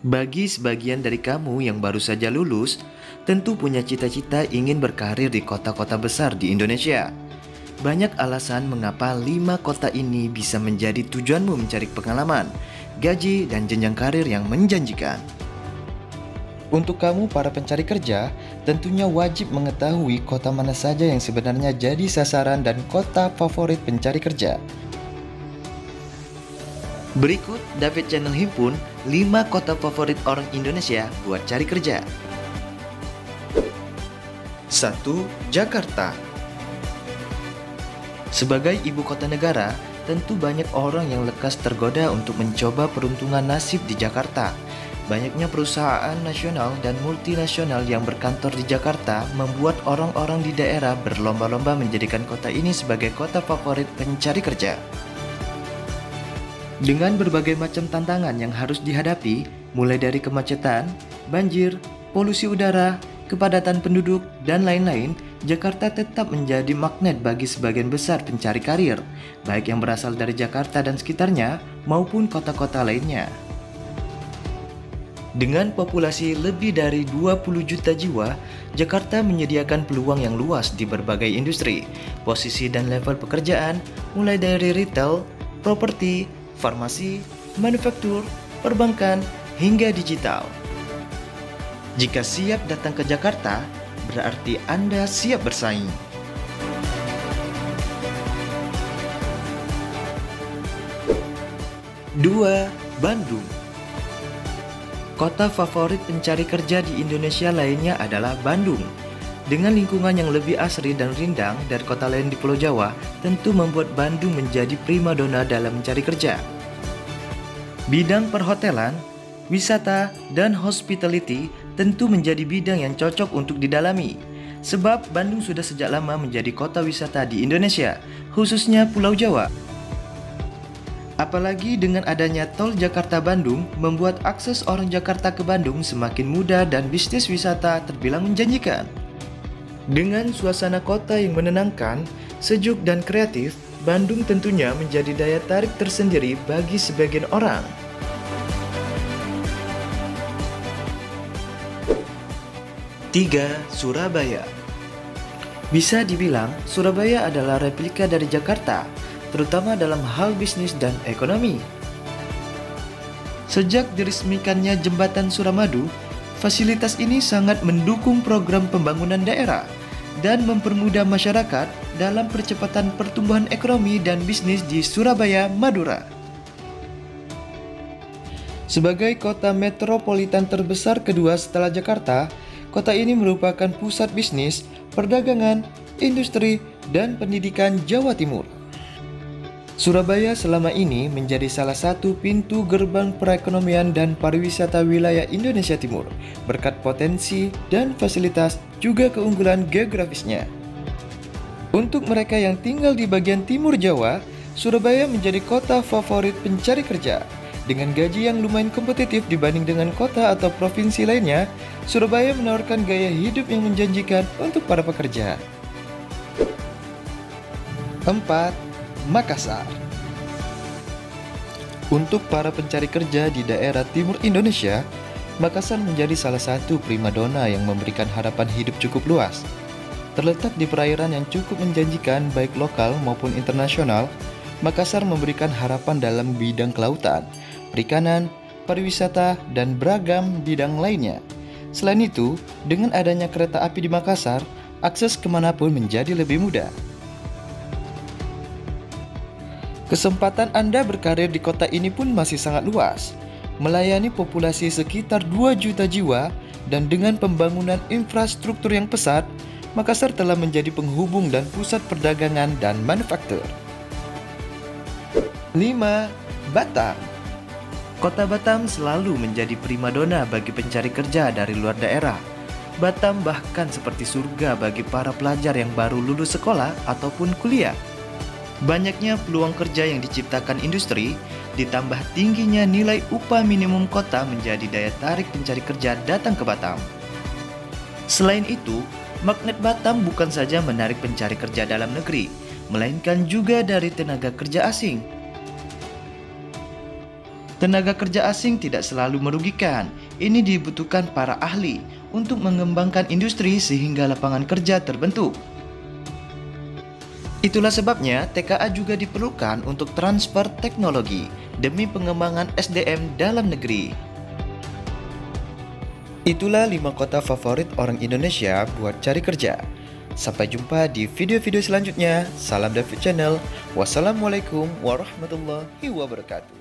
Bagi sebagian dari kamu yang baru saja lulus, tentu punya cita-cita ingin berkarir di kota-kota besar di Indonesia. Banyak alasan mengapa 5 kota ini bisa menjadi tujuanmu mencari pengalaman, gaji, dan jenjang karir yang menjanjikan. Untuk kamu para pencari kerja, tentunya wajib mengetahui kota mana saja yang sebenarnya jadi sasaran dan kota favorit pencari kerja. Berikut David Channel himpun 5 kota favorit orang Indonesia buat cari kerja. 1. Jakarta. Sebagai ibu kota negara, tentu banyak orang yang lekas tergoda untuk mencoba peruntungan nasib di Jakarta. Banyaknya perusahaan nasional dan multinasional yang berkantor di Jakarta membuat orang-orang di daerah berlomba-lomba menjadikan kota ini sebagai kota favorit pencari kerja. Dengan berbagai macam tantangan yang harus dihadapi, mulai dari kemacetan, banjir, polusi udara, kepadatan penduduk, dan lain-lain, Jakarta tetap menjadi magnet bagi sebagian besar pencari karir, baik yang berasal dari Jakarta dan sekitarnya maupun kota-kota lainnya. Dengan populasi lebih dari 20 juta jiwa, Jakarta menyediakan peluang yang luas di berbagai industri, posisi dan level pekerjaan, mulai dari retail, properti, farmasi, manufaktur, perbankan, hingga digital. Jika siap datang ke Jakarta, berarti Anda siap bersaing. 2. Bandung. Kota favorit pencari kerja di Indonesia lainnya adalah Bandung. Dengan lingkungan yang lebih asri dan rindang dari kota lain di Pulau Jawa, tentu membuat Bandung menjadi primadona dalam mencari kerja. Bidang perhotelan, wisata, dan hospitality tentu menjadi bidang yang cocok untuk didalami. Sebab Bandung sudah sejak lama menjadi kota wisata di Indonesia, khususnya Pulau Jawa. Apalagi dengan adanya tol Jakarta-Bandung, membuat akses orang Jakarta ke Bandung semakin mudah dan bisnis wisata terbilang menjanjikan. Dengan suasana kota yang menenangkan, sejuk dan kreatif, Bandung tentunya menjadi daya tarik tersendiri bagi sebagian orang. 3. Surabaya. Bisa dibilang, Surabaya adalah replika dari Jakarta, terutama dalam hal bisnis dan ekonomi. Sejak diresmikannya Jembatan Suramadu, fasilitas ini sangat mendukung program pembangunan daerah dan mempermudah masyarakat dalam percepatan pertumbuhan ekonomi dan bisnis di Surabaya, Madura. Sebagai kota metropolitan terbesar kedua setelah Jakarta, kota ini merupakan pusat bisnis, perdagangan, industri, dan pendidikan Jawa Timur. Surabaya selama ini menjadi salah satu pintu gerbang perekonomian dan pariwisata wilayah Indonesia Timur, berkat potensi dan fasilitas juga keunggulan geografisnya. Untuk mereka yang tinggal di bagian timur Jawa, Surabaya menjadi kota favorit pencari kerja. Dengan gaji yang lumayan kompetitif dibanding dengan kota atau provinsi lainnya, Surabaya menawarkan gaya hidup yang menjanjikan untuk para pekerja. 4. Makassar. Untuk para pencari kerja di daerah timur Indonesia, Makassar menjadi salah satu primadona yang memberikan harapan hidup cukup luas. Terletak di perairan yang cukup menjanjikan baik lokal maupun internasional, Makassar memberikan harapan dalam bidang kelautan, perikanan, pariwisata, dan beragam bidang lainnya. Selain itu, dengan adanya kereta api di Makassar, akses kemanapun menjadi lebih mudah. Kesempatan Anda berkarir di kota ini pun masih sangat luas, melayani populasi sekitar 2 juta jiwa, dan dengan pembangunan infrastruktur yang pesat, Makassar telah menjadi penghubung dan pusat perdagangan dan manufaktur. 5. Batam. Kota Batam selalu menjadi primadona bagi pencari kerja dari luar daerah. Batam bahkan seperti surga bagi para pelajar yang baru lulus sekolah ataupun kuliah. Banyaknya peluang kerja yang diciptakan industri, ditambah tingginya nilai upah minimum kota menjadi daya tarik pencari kerja datang ke Batam. Selain itu, magnet Batam bukan saja menarik pencari kerja dalam negeri, melainkan juga dari tenaga kerja asing. Tenaga kerja asing tidak selalu merugikan. Ini dibutuhkan para ahli untuk mengembangkan industri sehingga lapangan kerja terbentuk. Itulah sebabnya TKA juga diperlukan untuk transfer teknologi demi pengembangan SDM dalam negeri. Itulah 5 kota favorit orang Indonesia buat cari kerja. Sampai jumpa di video-video selanjutnya. Salam David Channel. Wassalamualaikum warahmatullahi wabarakatuh.